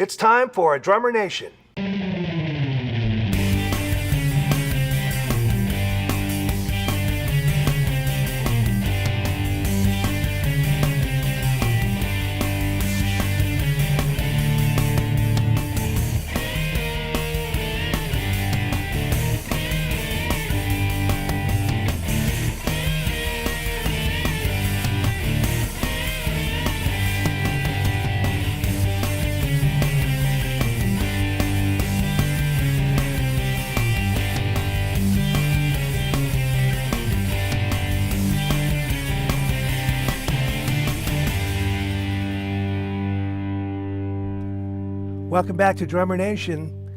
It's time for Drummer Nation. Welcome back to Drummer Nation.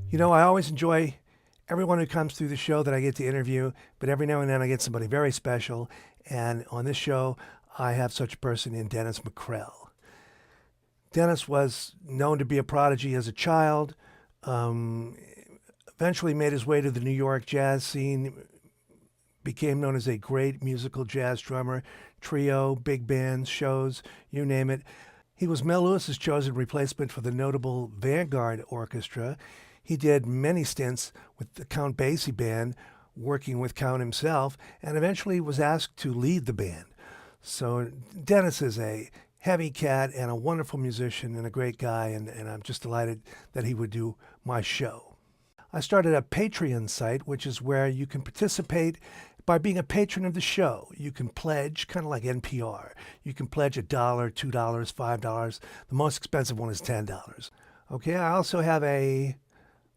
You know, I always enjoy everyone who comes through the show that I get to interview, but every now and then I get somebody very special. And on this show, I have such a person in Dennis Mackrel. Dennis was known to be a prodigy as a child, eventually made his way to the New York jazz scene, became known as a great musical jazz drummer, trio, big bands, shows, you name it. He was Mel Lewis's chosen replacement for the notable Vanguard Orchestra. He did many stints with the Count Basie band, working with Count himself, and eventually was asked to lead the band. So Dennis is a heavy cat and a wonderful musician and a great guy, and I'm just delighted that he would do my show. I started a Patreon site, which is where you can participate by being a patron of the show. You can pledge, kind of like NPR. You can pledge $1, $2, $5. The most expensive one is $10. Okay, I also have a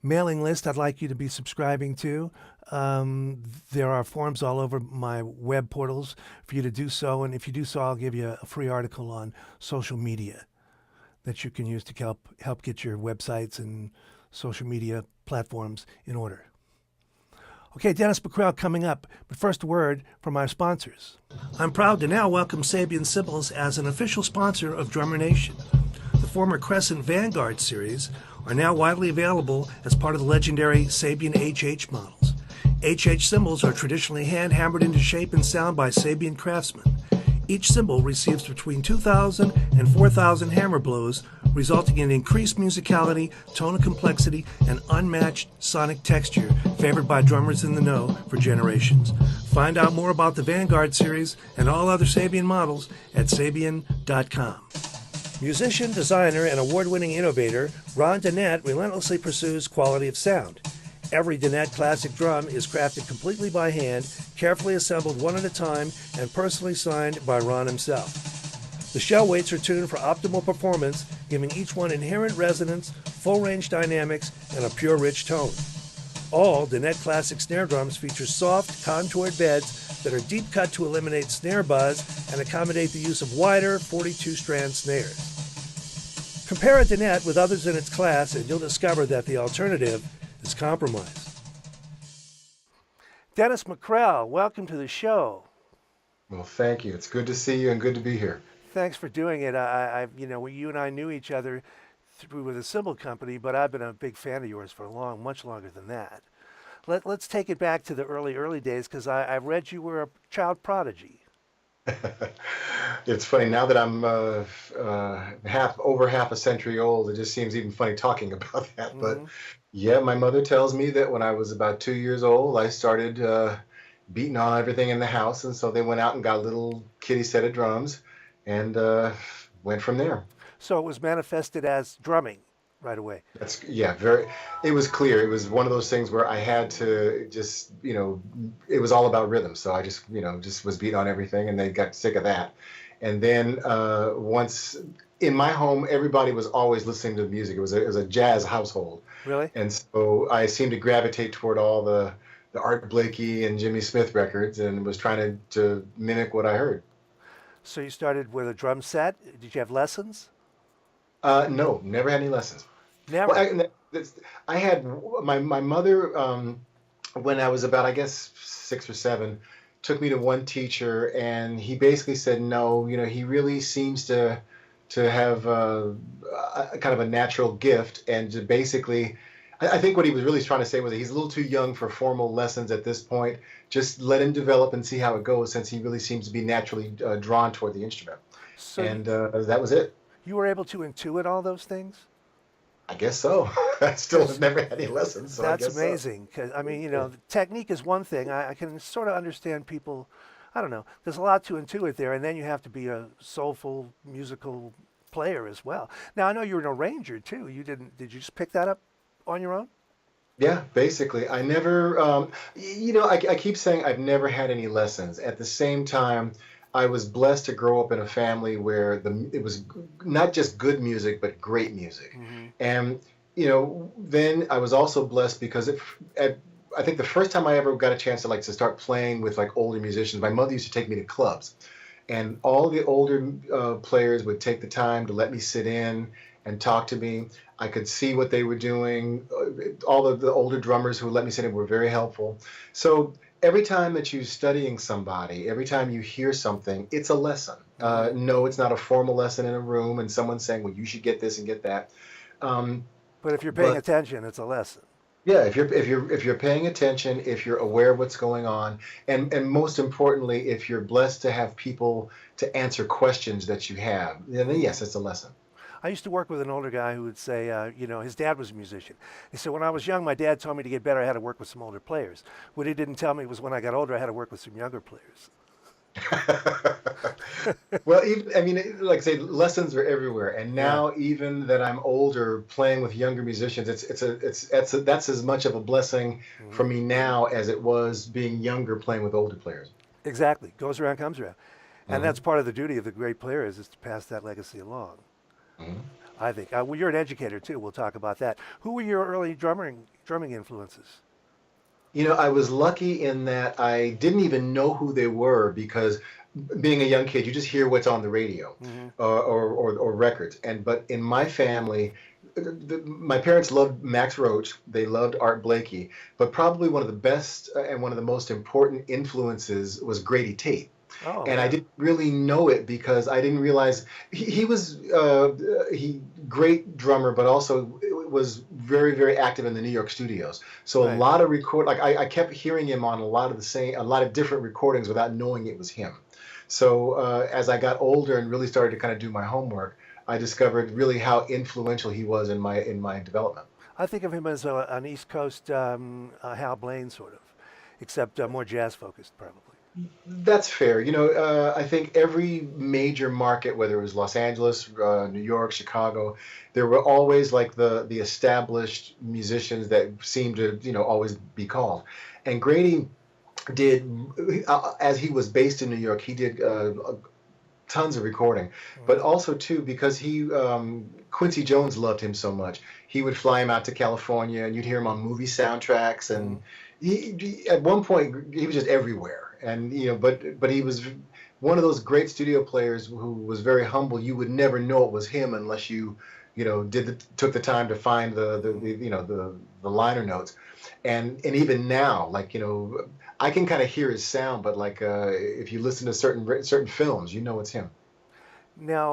mailing list I'd like you to be subscribing to. There are forms all over my web portals for you to do so, and if you do so, I'll give you a free article on social media that you can use to help get your websites and social media platforms in order. Okay, Dennis Mackrel coming up, but first a word from our sponsors. I'm proud to now welcome Sabian Cymbals as an official sponsor of Drummer Nation. The former Crescent Vanguard series are now widely available as part of the legendary Sabian HH models. HH cymbals are traditionally hand-hammered into shape and sound by Sabian craftsmen. Each cymbal receives between 2,000 and 4,000 hammer blows, resulting in increased musicality, tone complexity, and unmatched sonic texture favored by drummers in the know for generations. Find out more about the Vanguard series and all other Sabian models at Sabian.com. Musician, designer, and award-winning innovator Ron Dennett relentlessly pursues quality of sound. Every Dennett classic drum is crafted completely by hand, carefully assembled one at a time, and personally signed by Ron himself. The shell weights are tuned for optimal performance, giving each one inherent resonance, full-range dynamics, and a pure, rich tone. All Dennett classic snare drums feature soft, contoured beds that are deep cut to eliminate snare buzz and accommodate the use of wider 42-strand snares. Compare a Dennett with others in its class, and you'll discover that the alternative is compromise. Dennis Mackrel, welcome to the show. Well, thank you. It's good to see you and good to be here. Thanks for doing it. You and I knew each other through the cymbal company, but I've been a big fan of yours for much longer than that. Let's take it back to the early days, because I read you were a child prodigy. It's funny now that I'm over half a century old. It just seems even funny talking about that. Mm-hmm. But yeah, my mother tells me that when I was about 2 years old, I started beating on everything in the house, and so they went out and got a little kitty set of drums, and went from there. So it was manifested as drumming right away. It was clear. It was one of those things where I had to just, it was all about rhythm. So I just was beating on everything, and they got sick of that. And then once in my home, everybody was always listening to music. It was a jazz household. Really? And so I seemed to gravitate toward all the Art Blakey and Jimmy Smith records, and was trying to mimic what I heard. So you started with a drum set. Did you have lessons? No, never had any lessons. Never? Well, I had my mother, when I was about, I guess, 6 or 7, took me to one teacher, and he basically said, no, he really seems to have a kind of a natural gift, and to basically, I think what he was really trying to say was that he's a little too young for formal lessons at this point. Just let him develop and see how it goes, since he really seems to be naturally drawn toward the instrument. So that was it. You were able to intuit all those things? I guess so. I still have never had any lessons, so I That's guess so. amazing. Because I mean, Yeah. the technique is one thing. I can sort of understand people. I don't know. There's a lot to intuit there, and then you have to be a soulful musical player as well. Now I know you're an arranger too. You didn't? Did you just pick that up on your own? Yeah, basically. I never, I keep saying I've never had any lessons. At the same time, I was blessed to grow up in a family where it was not just good music, but great music. Hmm. And, then I was also blessed because at, I think the first time I ever got a chance to start playing with like older musicians, my mother used to take me to clubs, and all the older players would take the time to let me sit in and talk to me. I could see what they were doing. All of the older drummers who let me sit in were very helpful. So every time that you're studying somebody, every time you hear something, it's a lesson. Hmm. No, it's not a formal lesson in a room and someone saying, well, you should get this and get that. Um, But if you're paying but attention, it's a lesson. yeah, if you're paying attention, if you're aware of what's going on, and most importantly, if you're blessed to have people to answer questions that you have, then Hmm. yes, it's a lesson. I used to work with an older guy who would say, his dad was a musician. He said, when I was young, my dad told me to get better, I had to work with some older players. What he didn't tell me was when I got older, I had to work with some younger players. Well, even, I mean, like I say, lessons are everywhere, and Yeah. now even that I'm older, playing with younger musicians, that's as much of a blessing for Hmm. me now as it was being younger playing with older players. Exactly. Goes around, comes around. And Hmm. that's part of the duty of the great players is to pass that legacy along, Hmm. I think. Well, you're an educator, too. We'll talk about that. Who were your early drumming influences? I was lucky in that I didn't even know who they were because being a young kid, you just hear what's on the radio Hmm. or records. But in my family, my parents loved Max Roach. They loved Art Blakey. But probably one of the best and one of the most important influences was Grady Tate. Oh, And I yeah. didn't really know it because I didn't realize he was he great drummer, but also was very very active in the New York studios. So a Right. lot of I kept hearing him on a lot of different recordings without knowing it was him. So as I got older and really started to kind of do my homework, I discovered really how influential he was in my development. I think of him as an East Coast Hal Blaine, sort of, except more jazz focused, probably. That's fair. I think every major market, whether it was Los Angeles, New York, Chicago, there were always like the established musicians that seemed to, always be called. And Grady did, as he was based in New York, he did tons of recording, but Hmm. also too because Quincy Jones loved him so much, he would fly him out to California, and you'd hear him on movie soundtracks, Hmm. and at one point he was just everywhere, and but he was one of those great studio players who was very humble. You would never know it was him unless took the time to find Hmm. the liner notes, and even now, like I can kind of hear his sound, but like if you listen to certain films, it's him. Now,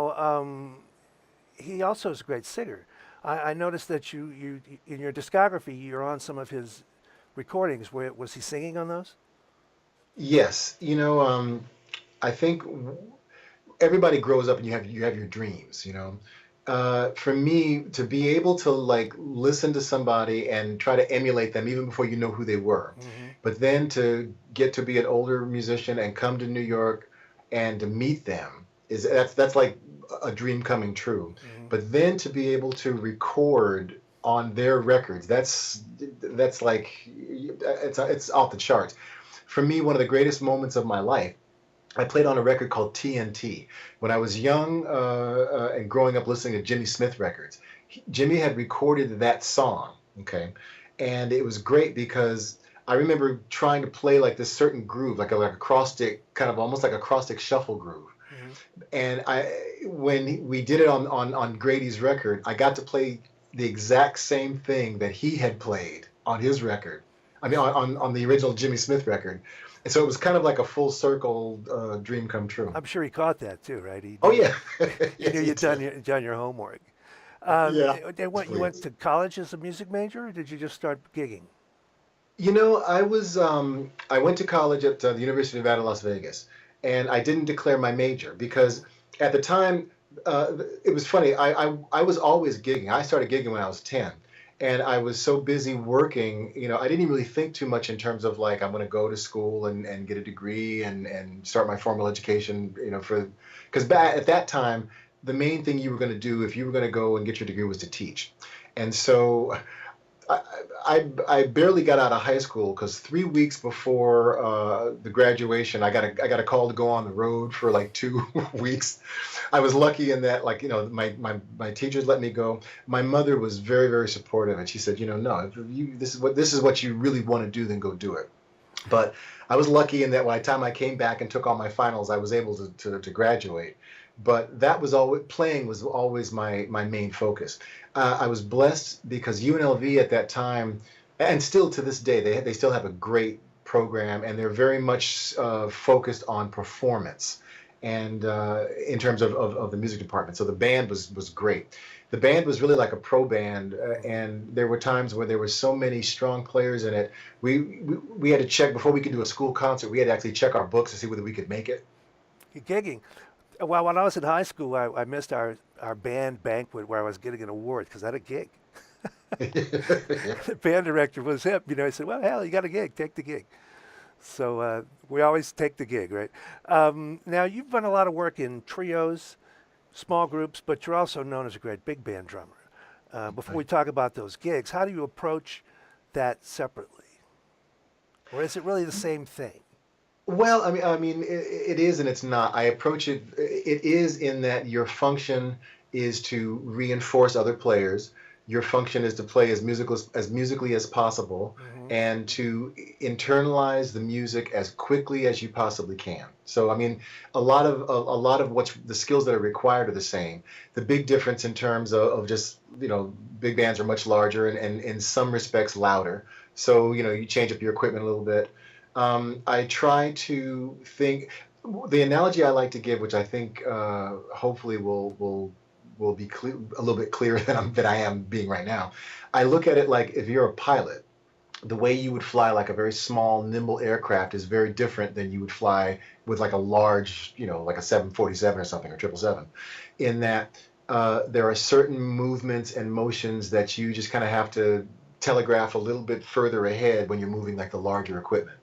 he also is a great singer. I noticed that you in your discography you're on some of his recordings. Where was he singing on those? Yes, I think everybody grows up and you have your dreams. For me to be able to like listen to somebody and try to emulate them even before you know who they were, Hmm. but then to get to be an older musician and come to New York and to meet them that's like a dream coming true. Hmm. But then to be able to record on their records, that's like it's off the charts. For me, one of the greatest moments of my life, I played on a record called TNT. When I was young and growing up listening to Jimmy Smith records, Jimmy had recorded that song, okay? And it was great because I remember trying to play like this certain groove, like acrostic, kind of almost like acrostic shuffle groove. Hmm. And when we did it on Grady's record, I got to play the exact same thing that he had played on his record. I mean, on the original Jimmy Smith record. And so it was kind of like a full circle dream come true. I'm sure he caught that too, right? Oh yeah, He knew yes he you'd done did. your homework. Yeah, You went please. to college as a music major, or did you just start gigging? I went to college at the University of Nevada, Las Vegas, and I didn't declare my major Hmm. because at the time It was funny. I was always gigging. I started gigging when I was 10. And I was so busy working, I didn't even really think too much in terms of like, I'm going to go to school and get a degree and start my formal education, because back at that time, the main thing you were going to do if you were going to go and get your degree was to teach. And so I, I barely got out of high school because 3 weeks before the graduation, I got a call to go on the road for like 2 weeks. I was lucky in that, like, my teachers let me go. My mother was very, very supportive, and she said, no, if this is what you really want to do, then go do it. But I was lucky in that by the time I came back and took all my finals, I was able to graduate. But that was always playing was always my main focus. I was blessed because UNLV at that time, and still to this day, they still have a great program, and they're very much focused on performance, and in terms of the music department. So the band was great. The band was really like a pro band, and there were times where there were so many strong players in it. We had to check before we could do a school concert. We had to actually check our books to see whether we could make it. Gigging. Well, when I was in high school, I missed our band banquet where I was getting an award because I had a gig. Yeah. The band director was hip. He said, well, hell, you got a gig. Take the gig. So we always take the gig, right? Now, you've done a lot of work in trios, small groups, but you're also known as a great big band drummer. Before we talk about those gigs, how do you approach that separately? Or is it really the same thing? Well, it is and it's not. I approach it. It is in that your function is to reinforce other players. Your function is to play as musically as possible, Hmm. and to internalize the music as quickly as you possibly can. So, a lot of what's the skills that are required are the same. The big difference in terms of just big bands are much larger and in some respects louder. So you change up your equipment a little bit. I try to think. The analogy I like to give, which I think hopefully will be a little bit clearer than I am being right now. I look at it like if you're a pilot, the way you would fly like a very small, nimble aircraft is very different than you would fly with like a large, like a 747 or something or 777. In that there are certain movements and motions that you just kind of have to telegraph a little bit further ahead when you're moving like the larger equipment.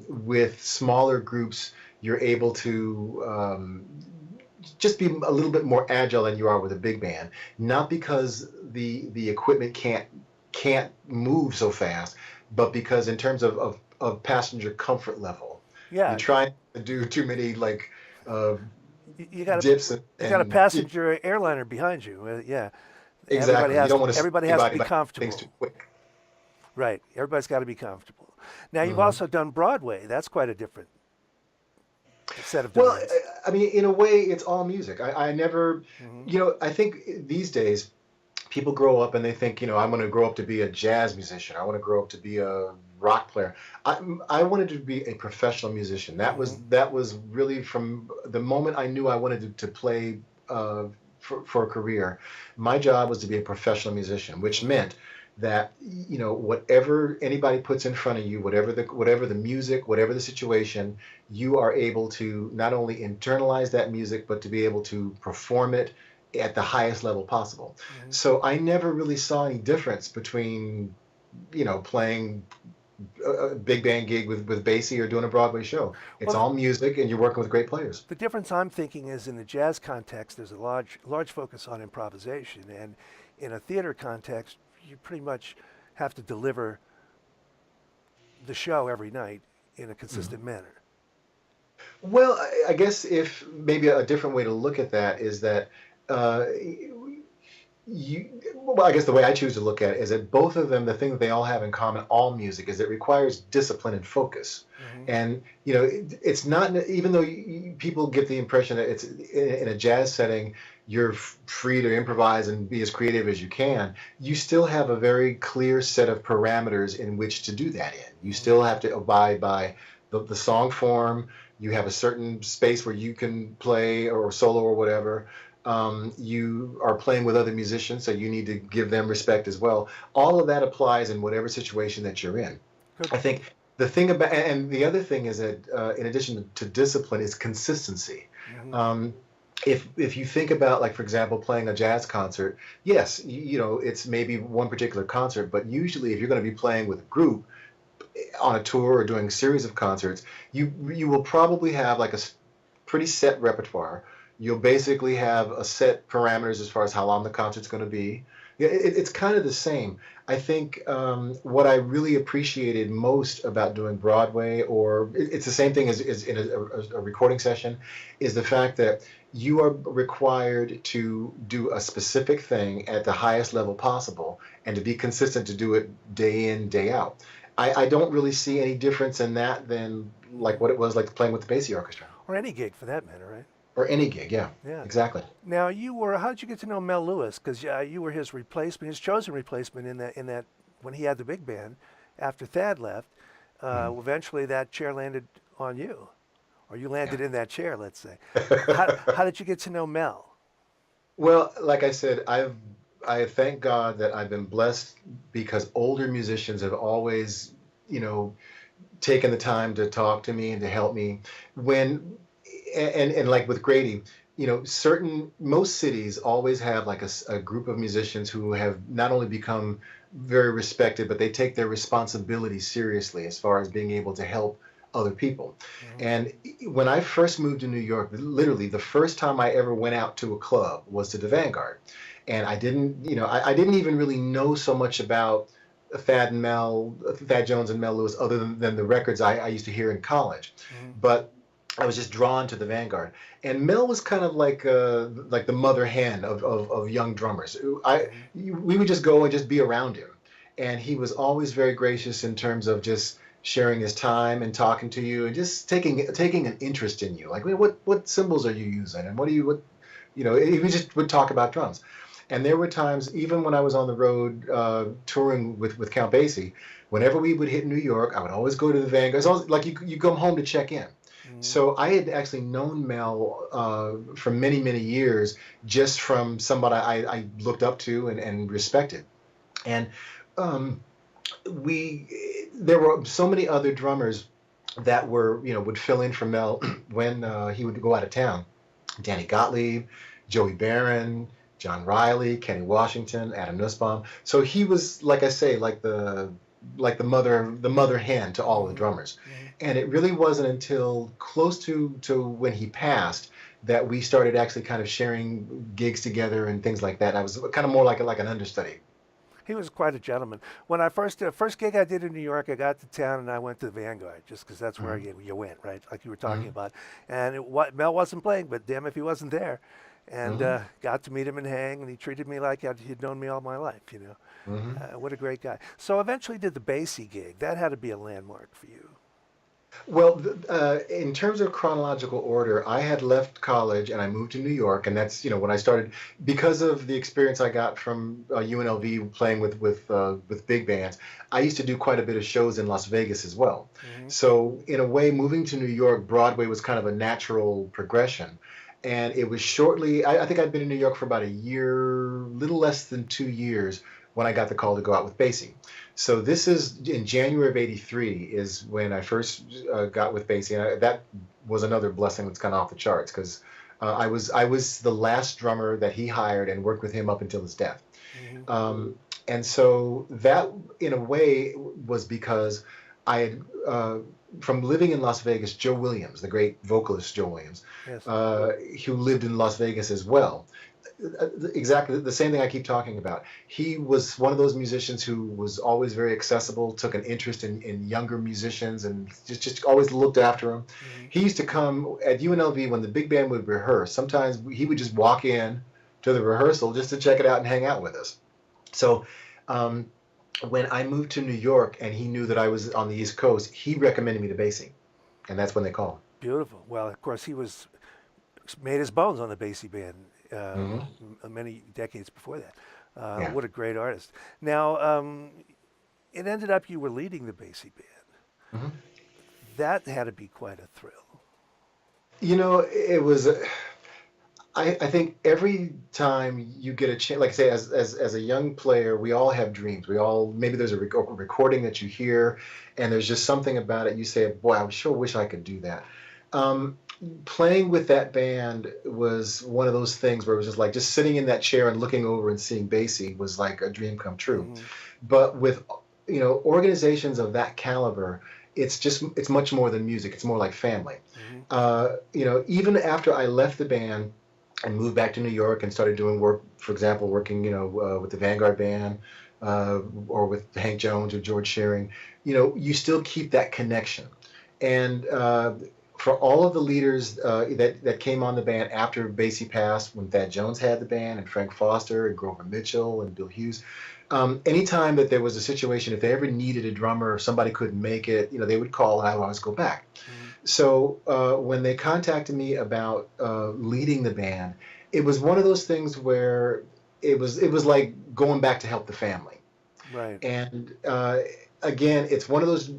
With smaller groups, you're able to just be a little bit more agile than you are with a big band. Not because the equipment can't move so fast, but because in terms of passenger comfort level, you Yeah, try not to do too many like uh, you got a dips you got a and passenger airliner behind you. Yeah, exactly. You don't want to see everybody has to anybody be by things too comfortable. quick. Right. Everybody's got to be comfortable. Now you've Mhm. also done Broadway. That's quite a different set of Well, demands. in a way, it's all music. I never, Hmm. I think these days people grow up and they think, I'm going to grow up to be a jazz musician. I want to grow up to be a rock player. I wanted to be a professional musician. Hmm. That was really from the moment I knew I wanted to play for a career. My job was to be a professional musician, which Hmm. meant that whatever anybody puts in front of you, whatever the music, whatever the situation, you are able to not only internalize that music, but to be able to perform it at the highest level possible. Hmm. So I never really saw any difference between, playing a big band gig with Basie or doing a Broadway show. It's Well, all music and you're working with great players. the difference I'm thinking is in the jazz context, there's a large focus on improvisation, and in a theater context, you pretty much have to deliver the show every night in a Mhm. consistent manner. Well, I guess if maybe a different way to look at that is that uh, well, I guess the way I choose to look at it is that both of them, the thing that they all have in common, all music, is it requires discipline and focus. Hmm. And it's not, even though people get the impression that it's in a jazz setting, you're free to improvise and be as creative as you can. You still have a very clear set of parameters in which to do that in. You Hmm. still have to abide by the song form. You have a certain space where you can play or solo or whatever. You are playing with other musicians, so you need to give them respect as well. All of that applies in whatever situation that you're in. Good. I think the thing about, and the other thing is that in addition to discipline, is consistency. Hmm. Um, if you think about, like, for example, playing a jazz concert, yes, it's maybe one particular concert, but usually if you're going to be playing with a group on a tour or doing a series of concerts, you will probably have like a pretty set repertoire. You'll basically have a set parameters as far as how long the concert's going to be. Yeah, it's kind of the same. I think what I really appreciated most about doing Broadway, or it's the same thing as in a recording session, is the fact that you are required to do a specific thing at the highest level possible and to be consistent to do it day in, day out. I don't really see any difference in that than like what it was like playing with the Basie Orchestra Or any gig for that matter, right? or any gig. Yeah, Yeah. exactly. Now how did you get to know Mel Lewis? Because you were his replacement, his chosen replacement in that when he had the big band after Thad left. Eventually, that chair landed on you, or you landed in that chair, let's say. How did you get to know Mel? Well, like I said, I thank God that I've been blessed because older musicians have always, you know, taken the time to talk to me and to help me when and like with Grady, certain most cities always have like a group of musicians who have not only become very respected, but they take their responsibility seriously as far as being able to help other people. Mm-hmm. And when I first moved to New York, literally the first time I ever went out to a club was to the Vanguard. And I didn't, I didn't even really know so much about Thad Jones and Mel Lewis, other than the records I used to hear in college. Mm-hmm. But I was just drawn to the Vanguard. And Mel was kind of like the mother hen of young drummers. Mm-hmm. We would just go and just be around him. And he was always very gracious in terms of just sharing his time and talking to you and just taking an interest in you. Like, what cymbals are you using? And he just would talk about drums. And there were times, even when I was on the road touring with Count Basie, whenever we would hit New York, I would always go to the Vanguard. It's always like you come home to check in. Mm-hmm. So I had actually known Mel for many, many years, just from somebody I looked up to and respected. And um, there were so many other drummers that would fill in for Mel when he would go out of town. Danny Gottlieb, Joey Barron, John Riley, Kenny Washington, Adam Nussbaum. So he was, like I say, like the mother hen to all the drummers. Mm-hmm. And it really wasn't until close to when he passed that we started actually kind of sharing gigs together and things like that. I was kind of more like an understudy. He was quite a gentleman. When I first gig I did in New York, I got to town and I went to the Vanguard just because that's where you went, right? Like you were talking about. And Mel wasn't playing, but damn if he wasn't there. And got to meet him and hang, and he treated me like he'd known me all my life, What a great guy. So eventually did the Basie gig. That had to be a landmark for you. Well, in terms of chronological order, I had left college and I moved to New York, and that's when I started because of the experience I got from UNLV playing with big bands. I used to do quite a bit of shows in Las Vegas as well. Mm-hmm. So in a way, moving to New York, Broadway was kind of a natural progression. And it was shortly, I think I'd been in New York for about a year, little less than 2 years when I got the call to go out with Basie. So this is in January of '83 is when I first got with Basie. And that was another blessing that's kind of off the charts because I was the last drummer that he hired and worked with him up until his death. Mm-hmm. And so that, in a way, was because I had, from living in Las Vegas, Joe Williams, the great vocalist Joe Williams, Yes. who lived in Las Vegas as well. Exactly the same thing I keep talking about. He was one of those musicians who was always very accessible, took an interest in younger musicians, and just always looked after them. Mm-hmm. He used to come at UNLV when the big band would rehearse. Sometimes he would just walk in to the rehearsal just to check it out and hang out with us. So when I moved to New York and he knew that I was on the East Coast, he recommended me to Basie, and that's when they called. Beautiful. Well, of course, he made his bones on the Basie band many decades before that. Yeah. What a great artist. Now, it ended up you were leading the Basie band. Mm-hmm. That had to be quite a thrill. It was. I think every time you get a chance, like I say, as a young player, we all have dreams. Maybe there's a recording that you hear, and there's just something about it. You say, "Boy, I sure wish I could do that." playing with that band was one of those things where it was just like just sitting in that chair and looking over and seeing Basie was like a dream come true. Hmm. But with organizations of that caliber, it's much more than music. It's more like family. Hmm. Even after I left the band and moved back to New York and started doing work, for example, working with the Vanguard Band, or with Hank Jones or George Shearing, you still keep that connection. And for all of the leaders that came on the band after Basie passed, when Thad Jones had the band, and Frank Foster and Grover Mitchell and Bill Hughes, anytime that there was a situation, if they ever needed a drummer or somebody couldn't make it, they would call and I would always go back. Hmm. So when they contacted me about leading the band, it was one of those things where it was like going back to help the family. Right. And again, it's one of those,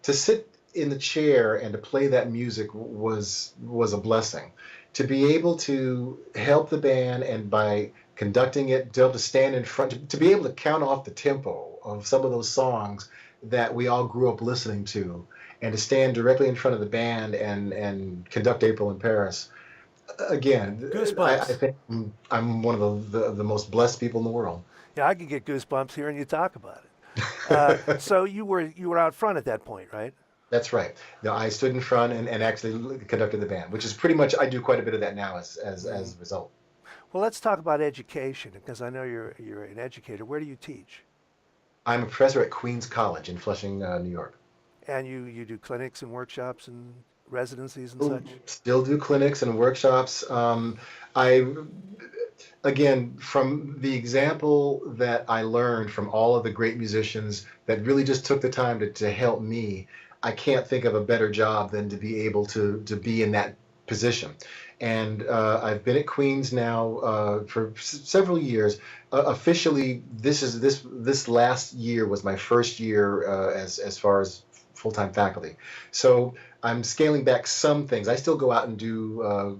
to sit in the chair and to play that music was a blessing. To be able to help the band, and by conducting it, to be able to stand in front, to be able to count off the tempo of some of those songs that we all grew up listening to, and to stand directly in front of the band and conduct April in Paris. Again, I Goosebumps. think I'm one of the most blessed people in the world. Yeah, I could get goosebumps hearing you talk about it. So you were out front at that point, right? That's right. No, I stood in front and actually conducted the band, which is pretty much, I do quite a bit of that now as a result. Well, let's talk about education because I know you're an educator. Where do you teach? I'm a professor at Queens College in Flushing, New York. And you do clinics and workshops and residencies and such? Still do clinics and workshops. I Again, from the example that I learned from all of the great musicians that really just took the time to help me, I can't think of a better job than to be able to be in that position. And I've been at Queens now for several years. Officially, this last year was my first year as far as full-time faculty. So I'm scaling back some things. I still go out and do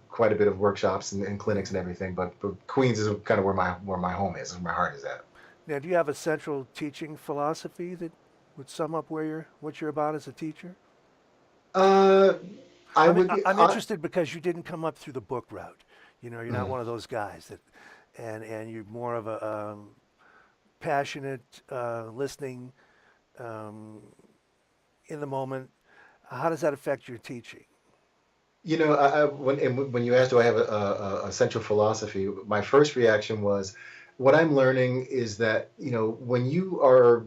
quite a bit of workshops and clinics and everything, but Queens is kind of where my home is, where my heart is at. Now, do you have a central teaching philosophy that would sum up what you're about as a teacher? Uh, I I mean, would. I'm interested because you didn't come up through the book route. You're not Mm. one of those guys that, and you're more of a passionate, listening, um, in the moment. How does that affect your teaching? When you asked, do I have a central philosophy? My first reaction was, what I'm learning is that when you are,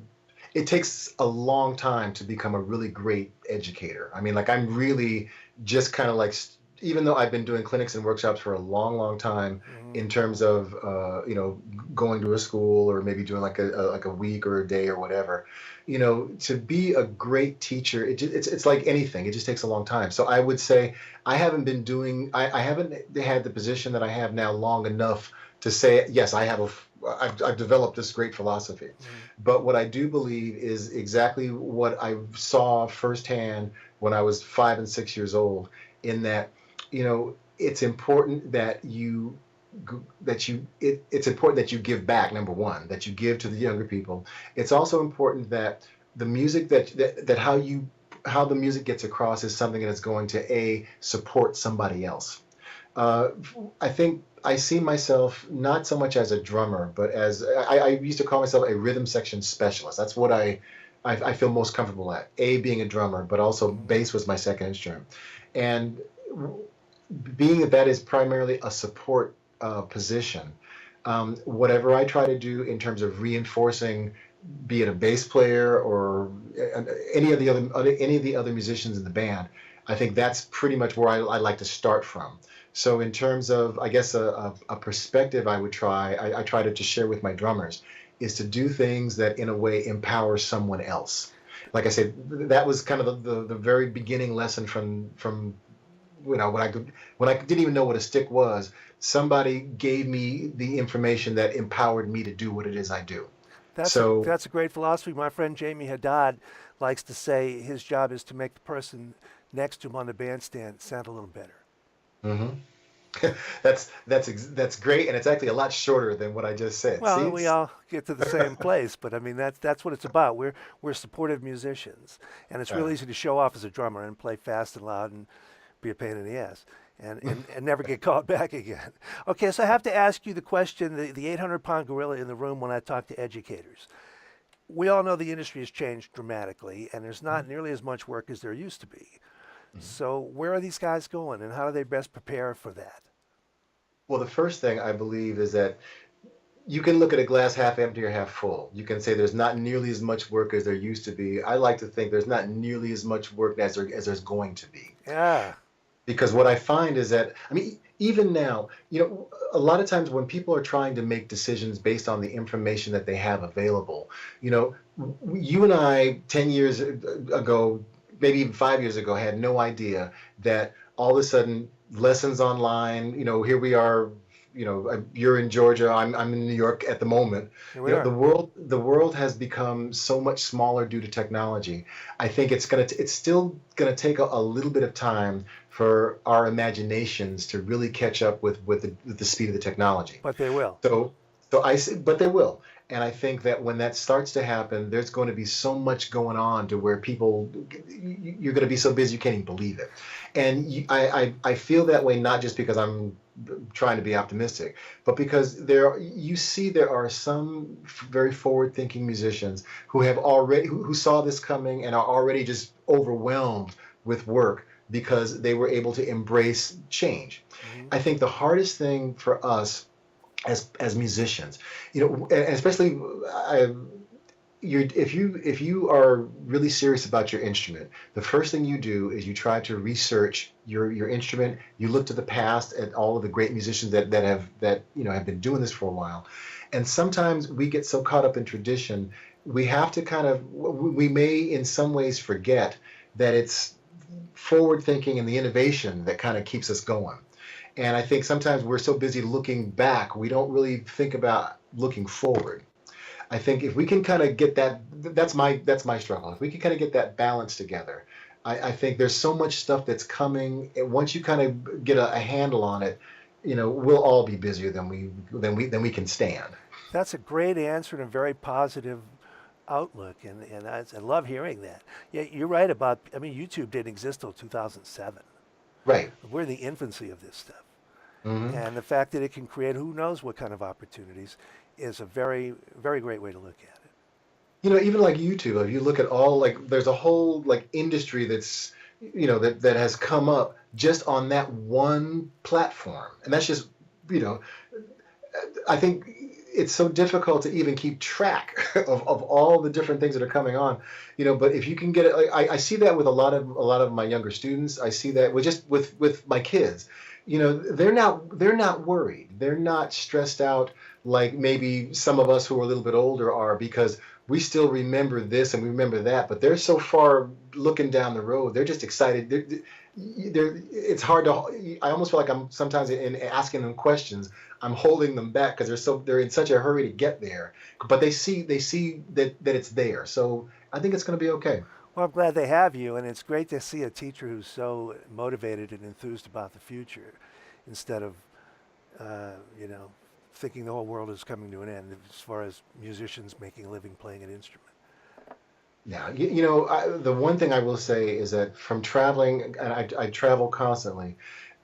it takes a long time to become a really great educator. I mean, like, I'm really just kind of like, even though I've been doing clinics and workshops for a long, long time, Hmm. in terms of going to a school or maybe doing like a week or a day or whatever, to be a great teacher, it's like anything. It just takes a long time. So I would say I haven't had the position that I have now long enough to say yes, I've developed this great philosophy. Hmm. But what I do believe is exactly what I saw firsthand when I was 5 and 6 years old. In that, it's important that it's important that you give back. Number one, that you give to the younger people. It's also important that the music that how the music gets across is something that's going to support somebody else. uh, I think I see myself not so much as a drummer, but as I used to call myself a rhythm section specialist. That's what I feel most comfortable at. A, being a drummer, but also Hmm. bass was my second instrument. And being that is primarily a support position, whatever I try to do in terms of reinforcing, be it a bass player or any of the other musicians in the band, I think that's pretty much where I like to start from. So in terms of, I guess, a perspective I try to just share with my drummers is to do things that in a way empower someone else. Like I said, that was kind of the very beginning lesson from when I didn't even know what a stick was. Somebody gave me the information that empowered me to do what it is I do. That's a So, that's a great philosophy. My friend Jamie Haddad likes to say his job is to make the person next to him on the bandstand sound a little better. mhm. That's great, and it's actually a lot shorter than what I just said. See, Well, we it's all get to the same place, but I mean that's what it's about. We're supportive musicians, and it's real uh, easy to show off as a drummer and play fast and loud, and be a pain in the ass and never get called back again. Okay, so I have to ask you the question, the 800-pound gorilla in the room when I talk to educators. We all know the industry has changed dramatically, and there's not nearly as much work as there used to be. So where are these guys going, and how do they best prepare for that? Well, the first thing I believe is that you can look at a glass half empty or half full. You can say there's not nearly as much work as there used to be. I like to think there's not nearly as much work as there's going to be. Yeah. Because what I find is that, I mean, even now, a lot of times when people are trying to make decisions based on the information that they have available, you and I 10 years ago, maybe even 5 years ago, had no idea that all of a sudden lessons online, here we are, you're in Georgia, I'm in New York at the moment. Here we are. The world has become so much smaller due to technology. I think it's still gonna take a little bit of time for our imaginations to really catch up with the speed of the technology. But they will. But they will. And I think that when that starts to happen, there's going to be so much going on to where you're going to be so busy you can't even believe it. And I feel that way not just because I'm trying to be optimistic, but because there are some very forward-thinking musicians who saw this coming and are already just overwhelmed with work because they were able to embrace change. Mm-hmm. I think the hardest thing for us as musicians, and especially if you are really serious about your instrument, the first thing you do is you try to research your instrument. You look to the past at all of the great musicians that have been doing this for a while, and sometimes we get so caught up in tradition, we may in some ways forget that it's forward thinking and the innovation that kind of keeps us going. And I think sometimes we're so busy looking back, we don't really think about looking forward. I think if we can kind of get that's my struggle. If we can kind of get that balance together, I think there's so much stuff that's coming. And once you kind of get a handle on it, we'll all be busier than we can stand. That's a great answer and a very positive outlook, and I love hearing that. Yeah, you're right about. I mean, YouTube didn't exist till 2007. Right. We're in the infancy of this stuff. Mm-hmm. And the fact that it can create who knows what kind of opportunities is a very, very great way to look at it. Even like YouTube, if you look at there's a whole industry that's, that has come up just on that one platform. And that's just, I think it's so difficult to even keep track of all the different things that are coming on, but if you can get it, I see that with a lot of my younger students. I see that with my kids, they're not worried. They're not stressed out like maybe some of us who are a little bit older are, because we still remember this and we remember that, but they're so far looking down the road. They're just excited. It's hard to. I almost feel like I'm sometimes in asking them questions, I'm holding them back because they're in such a hurry to get there. But they see that it's there. So I think it's going to be okay. Well, I'm glad they have you, and it's great to see a teacher who's so motivated and enthused about the future, instead of, thinking the whole world is coming to an end as far as musicians making a living playing an instrument. Yeah, the one thing I will say is that from traveling, and I travel constantly,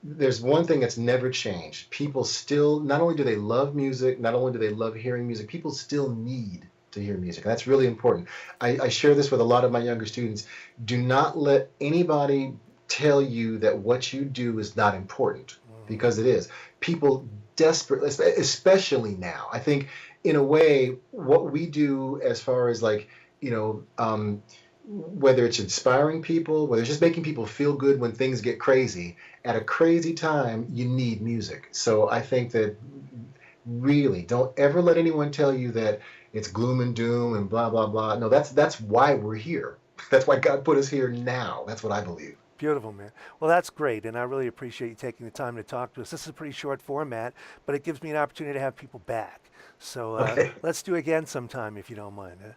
there's one thing that's never changed. People still, not only do they love music, not only do they love hearing music, people still need to hear music. And that's really important. I share this with a lot of my younger students. Do not let anybody tell you that what you do is not important, because it is. People desperately, especially now, I think in a way, what we do as far as whether it's inspiring people, whether it's just making people feel good when things get crazy, at a crazy time, you need music. So I think that really don't ever let anyone tell you that it's gloom and doom and blah, blah, blah. No, that's why we're here. That's why God put us here now. That's what I believe. Beautiful, man. Well, that's great, and I really appreciate you taking the time to talk to us. This is a pretty short format, but it gives me an opportunity to have people back. So Okay. Let's do it again sometime, if you don't mind. Huh?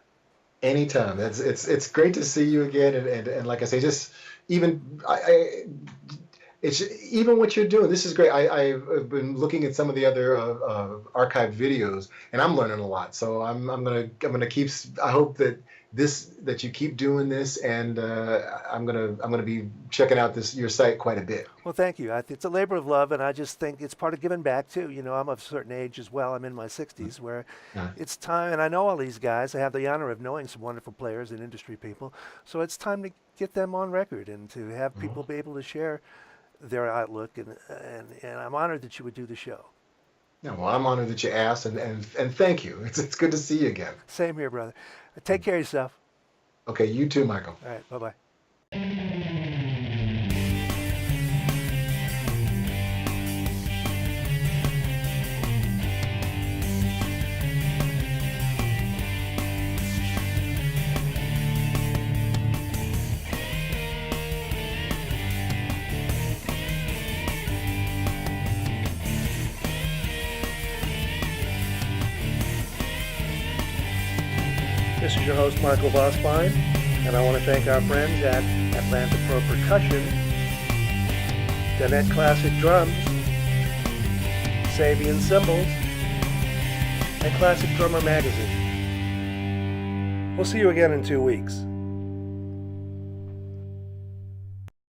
Anytime. It's great to see you again, and like I say, just even it's even what you're doing. This is great. I've been looking at some of the other archived videos, and I'm learning a lot. So I'm gonna keep. I hope that you keep doing this, and I'm gonna be checking out your site quite a bit. Well, thank you. It's a labor of love, and I just think it's part of giving back too. I'm of a certain age as well. I'm in my 60s, where Yeah. it's time, and I know all these guys. I have the honor of knowing some wonderful players and industry people. So it's time to get them on record and to have people be able to share their outlook, and I'm honored that you would do the show. Yeah, well, I'm honored that you asked, and thank you. It's good to see you again. Same here, brother. Take care of yourself. Okay, you too, Michael. All right, bye-bye. This is your host, Michael Vosbein, and I want to thank our friends at Atlanta Pro Percussion, Danette Classic Drums, Sabian Cymbals, and Classic Drummer Magazine. We'll see you again in 2 weeks.